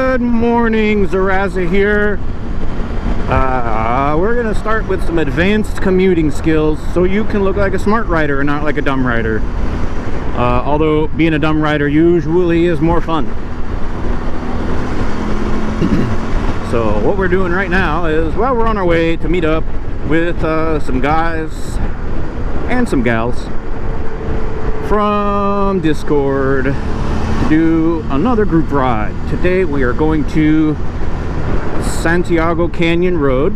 Good morning, Zaraza here. We're gonna start with some advanced commuting skills so you can look like a smart rider and not like a dumb rider. Although being a dumb rider usually is more fun. So what we're doing right now is, well, we're on our way to meet up with some guys and some gals from Discord to do another group ride. Today we are going to Santiago Canyon Road.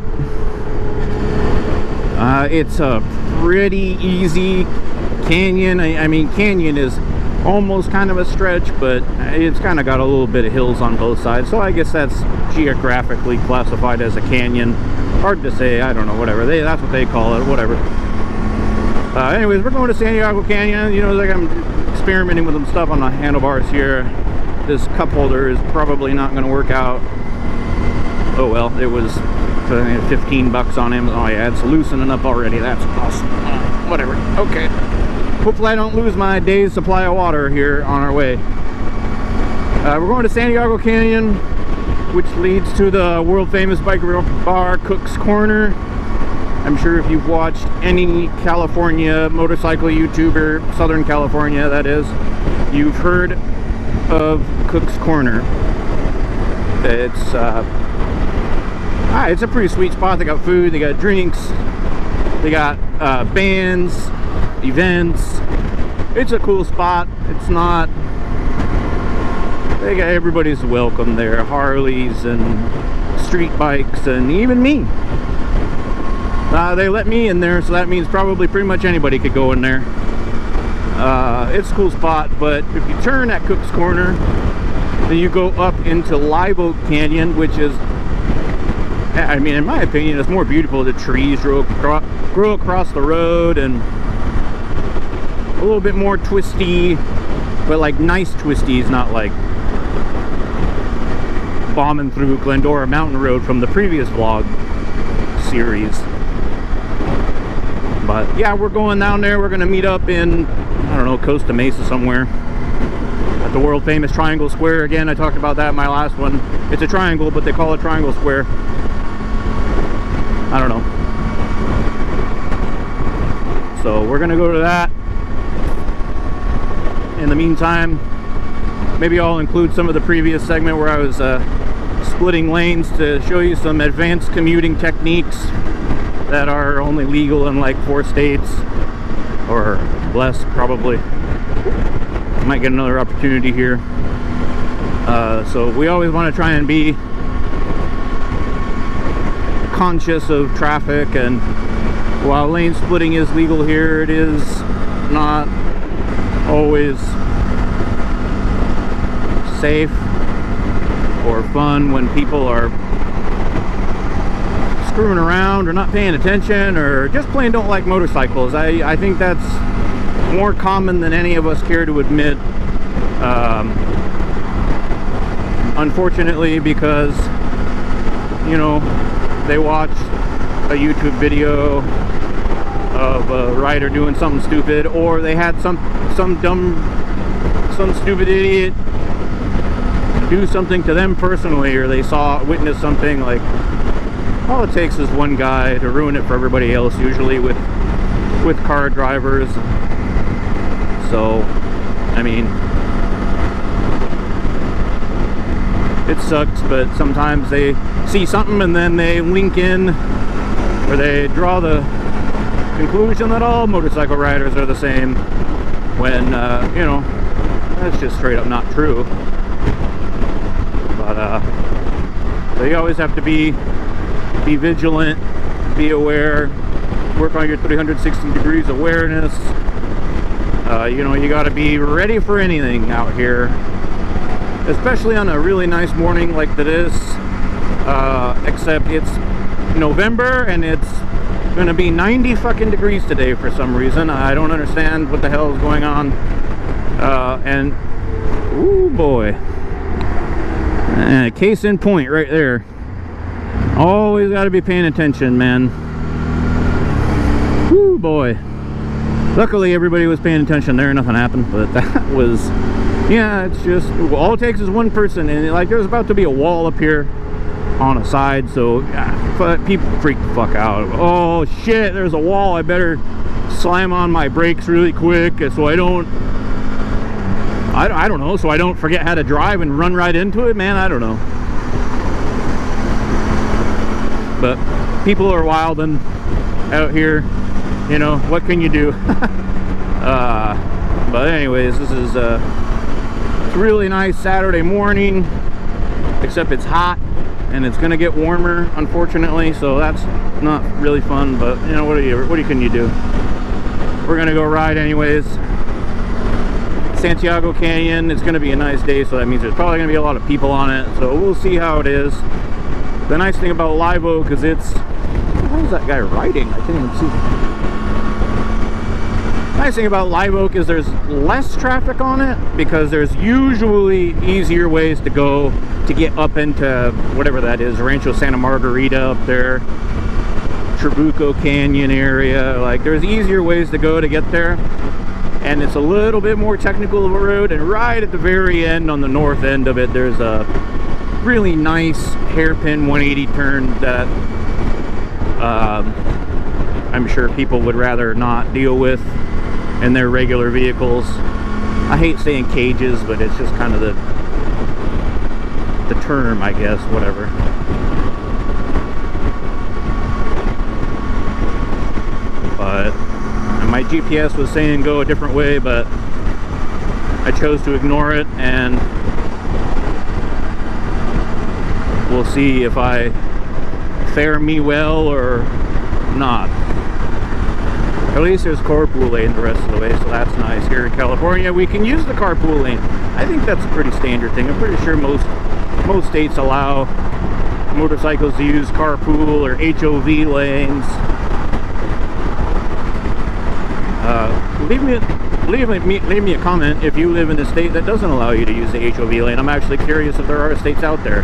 It's a pretty easy canyon. I mean, canyon is almost kind of a stretch, but it's kind of got a little bit of hills on both sides, so I guess that's geographically classified as a canyon. Hard to say, I don't know, whatever. That's what they call it, whatever. Anyways, we're going to Santiago Canyon. You know, like I'm experimenting with some stuff on the handlebars here. This cup holder is probably not going to work out. Oh well, it was 15 bucks on Amazon. Oh yeah, it's loosening up already. That's awesome. Whatever. Okay. Hopefully I don't lose my day's supply of water here on our way. We're going to Santiago Canyon, which leads to the world famous bike bar Cook's Corner. I'm sure if you've watched any California motorcycle YouTuber, Southern California that is, you've heard of Cook's Corner. It's a pretty sweet spot. They got food, they got drinks, they got bands, events. It's a cool spot. It's not, they got, everybody's welcome there. Harleys and street bikes and even me. They let me in there, so that means probably pretty much anybody could go in there. It's a cool spot, but if you turn at Cook's Corner, then you go up into Liveoakcanyon, which is, I mean, in my opinion, it's more beautiful. The trees grow across the road and a little bit more twisty, but like nice twisties, not like bombing through Glendora Mountain Road from the previous vlog series. But yeah, we're going down there. We're gonna meet up in, I don't know, Costa Mesa somewhere at the world famous Triangle Square. Again, I talked about that in my last one. It's a triangle, but they call it Triangle Square. I don't know. So we're gonna go to that. In the meantime, maybe I'll include some of the previous segment where I was splitting lanes to show you some advanced commuting techniques that are only legal in like 4 states or less, probably. Might get another opportunity here. So we always want to try and be conscious of traffic, and while lane splitting is legal here, it is not always safe or fun when people are screwing around or not paying attention or just plain don't like motorcycles. I think that's more common than any of us care to admit, unfortunately, because, you know, they watch a YouTube video of a rider doing something stupid, or they had some stupid idiot do something to them personally, or they witnessed something. Like, all it takes is one guy to ruin it for everybody else, usually with car drivers. So, I mean, it sucks, but sometimes they see something and then they link in, or they draw the conclusion that all motorcycle riders are the same, when, you know, that's just straight up not true. But, so you always have to be vigilant, be aware, work on your 360 degrees awareness. You know, you got to be ready for anything out here, especially on a really nice morning like this. Except it's November and it's gonna be 90 fucking degrees today for some reason. I don't understand what the hell is going on. And ooh boy, case in point right there. Always got to be paying attention, man. Woo boy. Luckily everybody was paying attention there, nothing happened, but that was Yeah, it's just, all it takes is one person, and like there's about to be a wall up here on a side, so people freak the fuck out. Oh shit, there's a wall, I better slam on my brakes really quick so I don't know, so I don't forget how to drive and run right into it, man. I don't know. But people are wild and out here, you know, what can you do? But anyways, this is it's a really nice Saturday morning, except it's hot and it's gonna get warmer, unfortunately, so that's not really fun. But you know, what can you do? We're gonna go ride anyways. Santiago Canyon. It's gonna be a nice day, so that means there's probably gonna be a lot of people on it, so we'll see how it is. The nice thing about Live Oak is it's, what is that guy riding? I can't even see. Nice thing about Live Oak is there's less traffic on it, because there's usually easier ways to go to get up into whatever that is, Rancho Santa Margarita up there, Trabuco Canyon area. Like there's easier ways to go to get there, and it's a little bit more technical of a road. And right at the very end, on the north end of it, there's a really nice hairpin 180 turn that I'm sure people would rather not deal with in their regular vehicles. I hate saying cages, but it's just kind of the term, I guess, whatever. But my GPS was saying go a different way, but I chose to ignore it, and we'll see if I fare me well or not. At least there's carpool lane the rest of the way, so that's nice. Here in California, we can use the carpool lane. I think that's a pretty standard thing. I'm pretty sure most states allow motorcycles to use carpool or HOV lanes. Leave me a comment if you live in a state that doesn't allow you to use the HOV lane. I'm actually curious if there are states out there.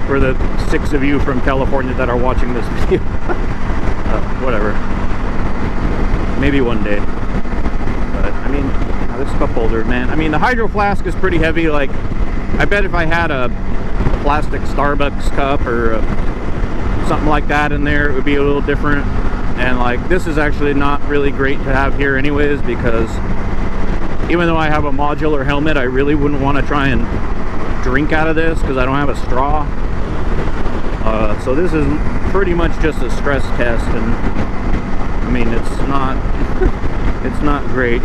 For the 6 of you from California that are watching this video. Whatever. Maybe one day. But I mean, this cup holder, man. I mean, the Hydro Flask is pretty heavy. Like, I bet if I had a plastic Starbucks cup or something like that in there, it would be a little different. And like, this is actually not really great to have here anyways, because even though I have a modular helmet, I really wouldn't want to try and drink out of this because I don't have a straw. So this is pretty much just a stress test, and I mean, it's not it's not great.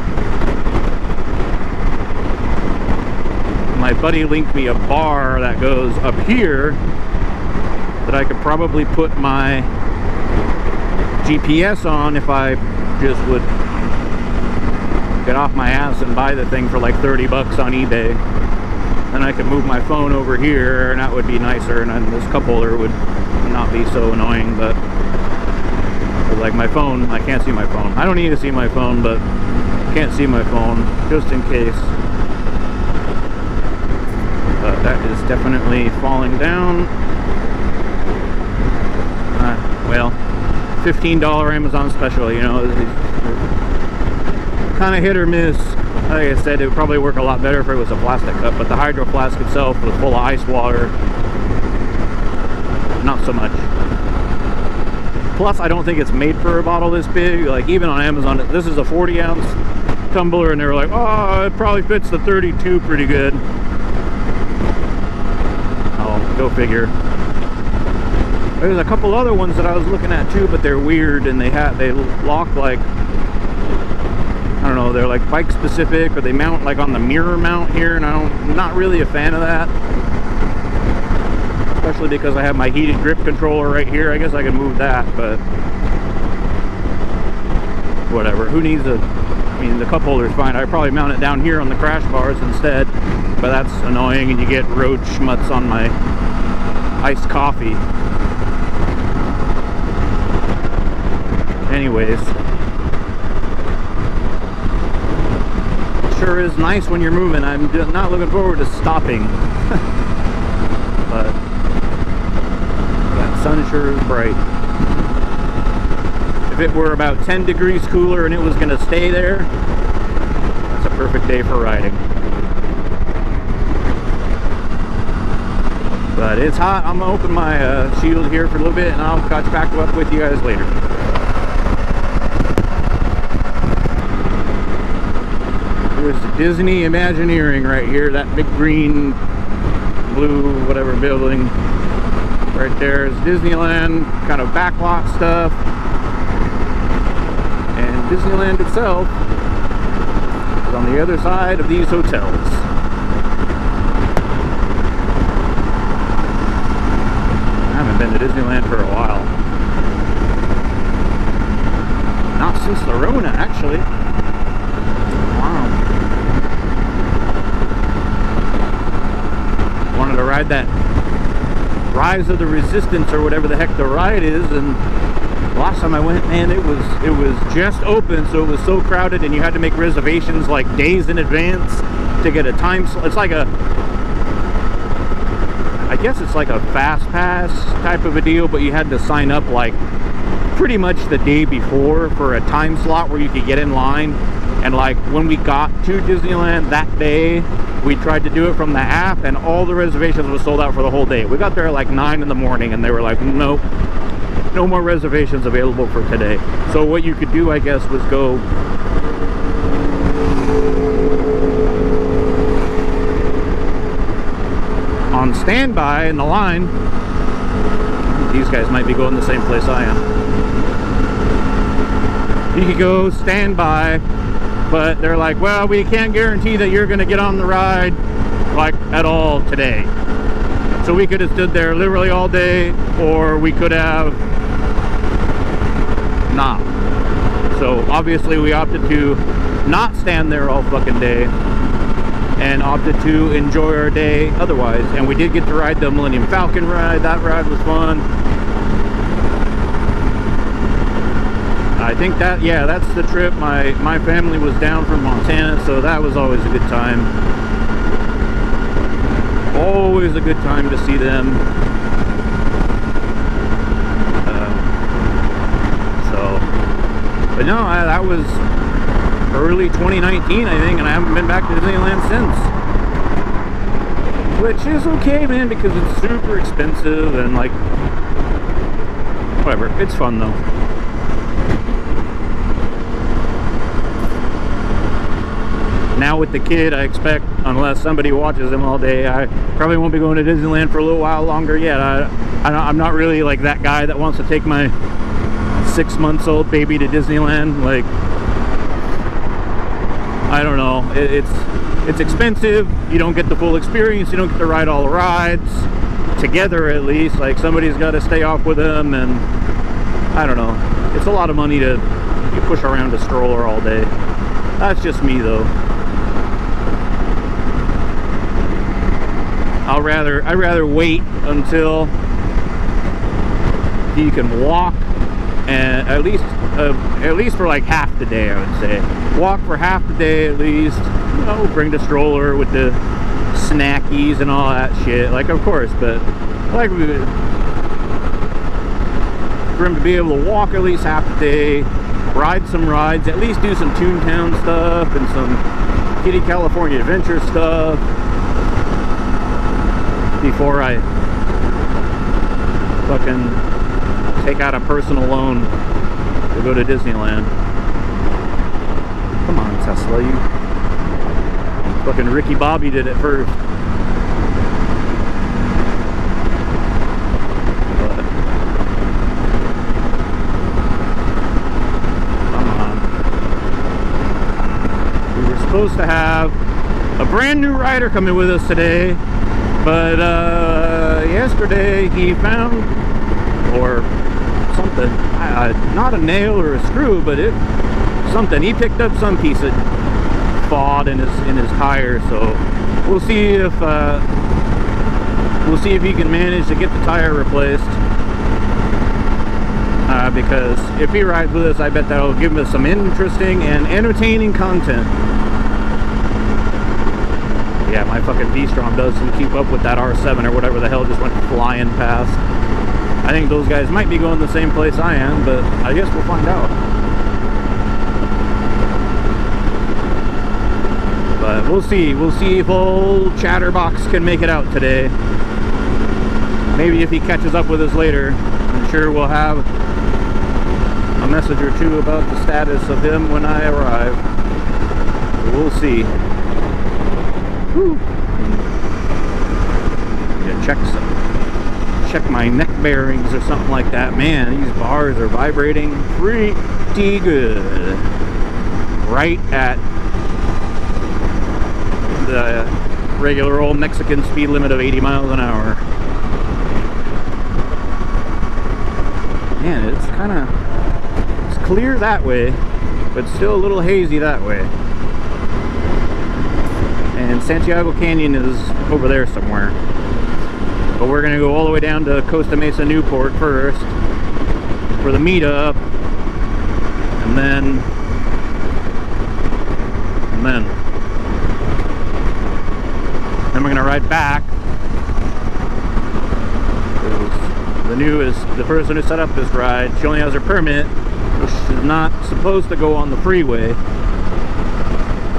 My buddy linked me a bar that goes up here that I could probably put my GPS on if I just would get off my ass and buy the thing for like 30 bucks on eBay. Then I could move my phone over here, and that would be nicer, and then this cup holder would not be so annoying. But like my phone, I can't see my phone. I don't need to see my phone, but I can't see my phone just in case. That is definitely falling down. Well, $15 Amazon special, you know, kind of hit or miss. Like I said, it would probably work a lot better if it was a plastic cup, but the Hydro Flask itself was full of ice water. Not so much. Plus, I don't think it's made for a bottle this big. Like, even on Amazon, this is a 40-ounce tumbler, and they were like, oh, it probably fits the 32 pretty good. Oh, go figure. There's a couple other ones that I was looking at too, but they're weird, and they lock like, I don't know, they're like bike specific, or they mount like on the mirror mount here, and I'm not really a fan of that. Especially because I have my heated grip controller right here. I guess I can move that, but whatever. Who needs I mean, the cup holder's fine. I'd probably mount it down here on the crash bars instead, but that's annoying, and you get road schmutz on my iced coffee. Anyways, sure is nice when you're moving. I'm not looking forward to stopping. But that sun sure is bright. If it were about 10 degrees cooler and it was going to stay there, day for riding. But it's hot. I'm gonna open my shield here for a little bit, and I'll catch back up with you guys later. There's the Disney Imagineering right here. That big green, blue, whatever building. Right there is Disneyland, kind of backlot stuff. And Disneyland itself is on the other side of these hotels. I haven't been to Disneyland for a while. Not since the Rona, actually. Wow. Wanted to ride that Rise of the Resistance or whatever the heck the ride is, and last time I went, man, it was just open, so it was so crowded, and you had to make reservations like days in advance to get a time slot. It's like I guess it's like a fast pass type of a deal, but you had to sign up like pretty much the day before for a time slot where you could get in line. And like when we got to Disneyland that day, we tried to do it from the app, and all the reservations were sold out for the whole day. We got there at like 9 in the morning, and they were like, nope, no more reservations available for today. So what you could do, I guess, was go on standby in the line. These guys might be going the same place I am. You could go standby, but they're like, well, we can't guarantee that you're going to get on the ride like at all today. So we could have stood there literally all day, or we could have not. So obviously we opted to not stand there all fucking day and opted to enjoy our day otherwise. And we did get to ride the Millennium Falcon ride. That ride was fun. I think that, yeah, that's the trip. My family was down from Montana, so that was always a good time. Always a good time to see them. But no, that was early 2019, I think, and I haven't been back to Disneyland since. Which is okay, man, because it's super expensive and like, whatever. It's fun though. Now with the kid, I expect, unless somebody watches him all day, I probably won't be going to Disneyland for a little while longer yet. I'm not really like that guy that wants to take my 6-month-old baby to Disneyland. Like, I don't know. It's expensive. You don't get the full experience. You don't get to ride all the rides together, at least. Like, somebody's got to stay off with them, and I don't know. It's a lot of money to push around a stroller all day. That's just me, though. I'd rather wait until he can walk, and at least for like half the day, I would say. Walk for half the day at least. You know, bring the stroller with the snackies and all that shit. Like, of course, but like for him to be able to walk at least half the day, ride some rides, at least do some Toontown stuff and some Kitty California Adventure stuff before I fucking take out a personal loan to go to Disneyland. Come on, Tesla, you fucking Ricky Bobby did it first. But, come on. We were supposed to have a brand new rider coming with us today, but yesterday he found, or something, not a nail or a screw, but something. He picked up some piece of thawed in his tire, so we'll see if he can manage to get the tire replaced. Because if he rides with us, I bet that'll give us some interesting and entertaining content. Yeah, my fucking V-Strom doesn't keep up with that R7 or whatever the hell just went flying past. I think those guys might be going the same place I am, but I guess we'll find out. we'll see. We'll see if old Chatterbox can make it out today. Maybe if he catches up with us later, I'm sure we'll have a message or two about the status of him when I arrive. We'll see. Whew. Yeah, check my neck bearings or something like that. Man, these bars are vibrating pretty good. Right at the regular old Mexican speed limit of 80 miles an hour. Man, it's kind of, it's clear that way, but still a little hazy that way. And Santiago Canyon is over there somewhere. But we're going to go all the way down to Costa Mesa Newport first for the meetup, and then we're going to ride back. The person who set up this ride, she only has her permit, which is not supposed to go on the freeway.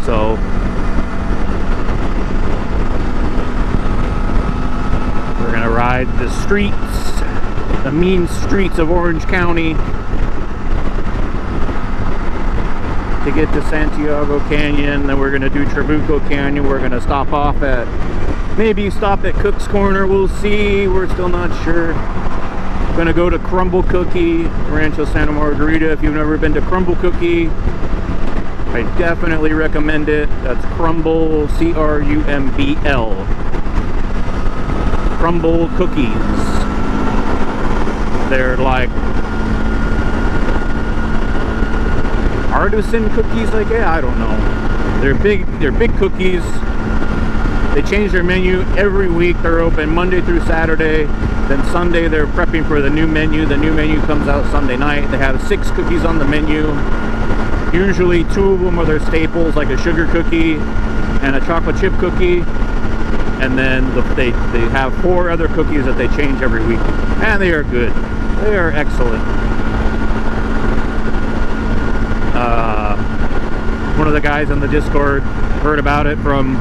So we're gonna ride the streets, the mean streets of Orange County to get to Santiago Canyon. Then we're gonna do Trabuco Canyon. We're gonna stop off at, maybe stop at Cook's Corner. We'll see. We're still not sure. Gonna go to Crumble Cookie, Rancho Santa Margarita. If you've never been to Crumble Cookie, I definitely recommend it. That's Crumble, C-R-U-M-B-L. Crumble Cookies. They're like artisan cookies, like, yeah, I don't know. They're big cookies. They change their menu every week. They're open Monday through Saturday. Then Sunday they're prepping for the new menu. The new menu comes out Sunday night. They have 6 cookies on the menu. Usually 2 of them are their staples, like a sugar cookie and a chocolate chip cookie. And then they have 4 other cookies that they change every week. And they are good. They are excellent. One of the guys on the Discord heard about it from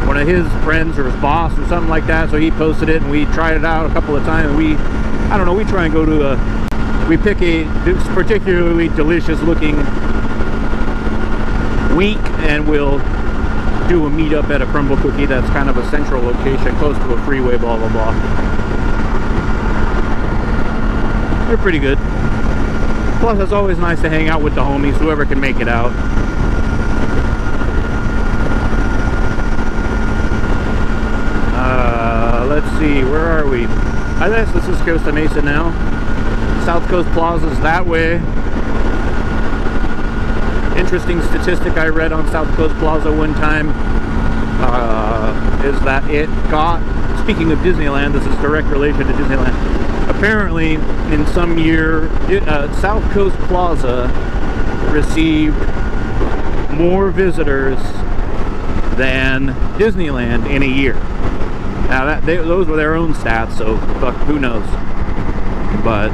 one of his friends or his boss or something like that, so he posted it and we tried it out a couple of times. We try and go to we pick a particularly delicious looking week and we'll do a meetup at a Crumble Cookie that's kind of a central location close to a freeway, blah blah blah. They're pretty good. Plus it's always nice to hang out with the homies, whoever can make it out. Let's see, where are we? I guess this is Costa Mesa now. South Coast Plaza's that way. Interesting statistic I read on South Coast Plaza one time is that it got, speaking of Disneyland, this is direct relation to Disneyland. Apparently, in some year, South Coast Plaza received more visitors than Disneyland in a year. Now those were their own stats, so fuck, who knows? But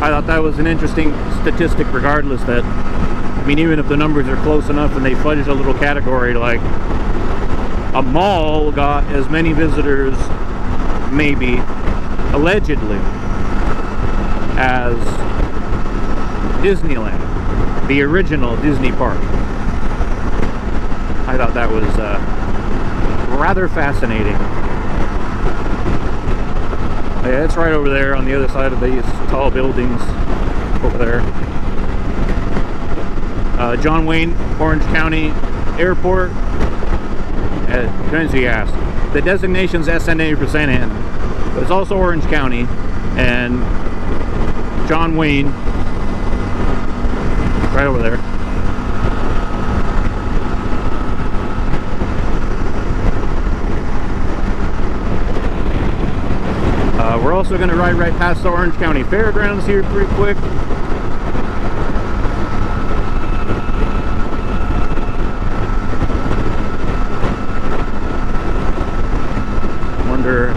I thought that was an interesting statistic regardless, that, I mean, even if the numbers are close enough and they fudged a little category, like a mall got as many visitors, maybe, allegedly, as Disneyland, the original Disney park. I thought that was rather fascinating. Yeah, it's right over there on the other side of these tall buildings over there. John Wayne, Orange County Airport. Depends who you ask. The designation's SNA for Santa Ana, but it's also Orange County, and John Wayne, right over there. We're also going to ride right past the Orange County Fairgrounds here pretty quick. Wonder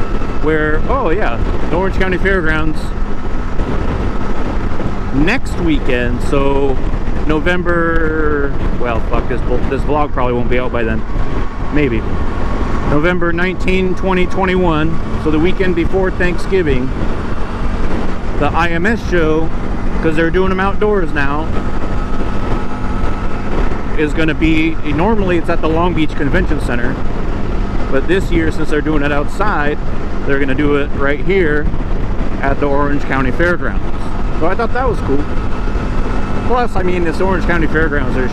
where, oh yeah, the Orange County Fairgrounds next weekend, so November, well fuck, this vlog probably won't be out by then. Maybe. November 19, 2021. So the weekend before Thanksgiving. The IMS show, because they're doing them outdoors now, is going to be, normally it's at the Long Beach Convention Center, but this year, since they're doing it outside, they're going to do it right here at the Orange County Fairgrounds. So I thought that was cool. Plus, I mean, this Orange County Fairgrounds, there's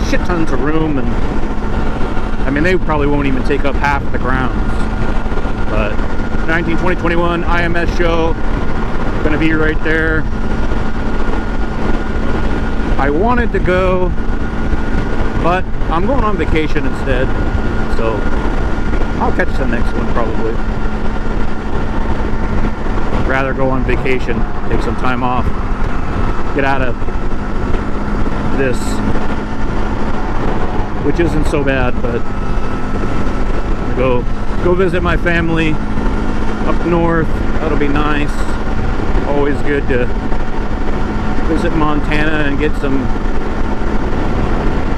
shit tons of room, and I mean, they probably won't even take up half the grounds. But 19, 20, 21 IMS show, going to be right there. I wanted to go, but I'm going on vacation instead, so I'll catch the next one probably. Rather go on vacation, take some time off, get out of this, which isn't so bad, but go visit my family up north. That'll be nice. Always good to visit Montana and get some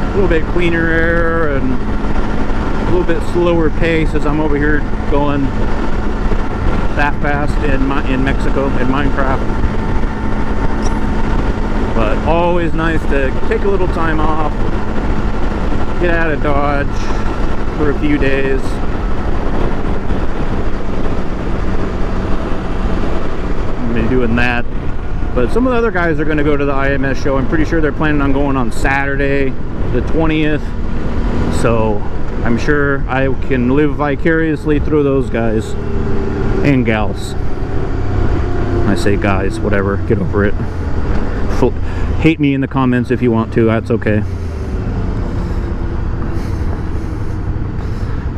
a little bit cleaner air and a little bit slower pace, as I'm over here going that fast in Mexico in Minecraft. But always nice to take a little time off, get out of Dodge for a few days. I'm gonna be doing that. But some of the other guys are going to go to the IMS show. I'm pretty sure they're planning on going on Saturday, the 20th. So I'm sure I can live vicariously through those guys and gals. I say guys, whatever, get over it. Hate me in the comments if you want to, that's okay.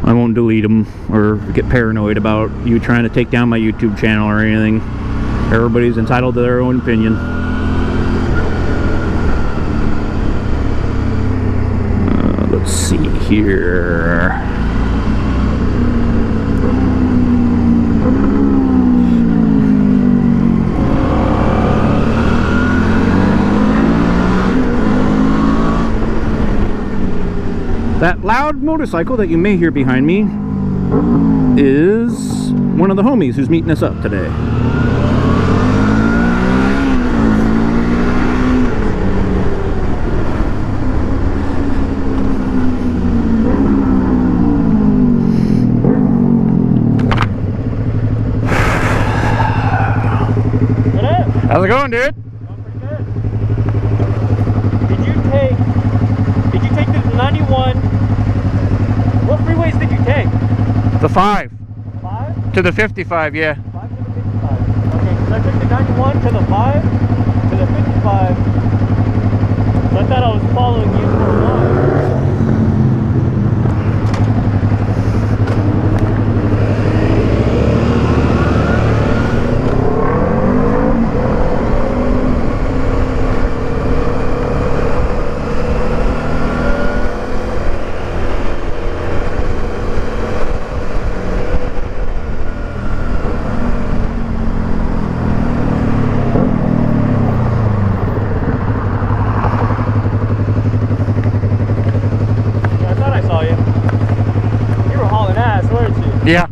I won't delete them or get paranoid about you trying to take down my YouTube channel or anything. Everybody's entitled to their own opinion. Let's see here. That loud motorcycle that you may hear behind me is one of the homies who's meeting us up today. How's it going, dude? Going pretty good. Did you take the 91? What freeways did you take? The 5. 5? To the 55, yeah. 5 to the 55. Okay, because I took the 91 to the 5 to the 55. So I thought I was following you for a while. Yeah.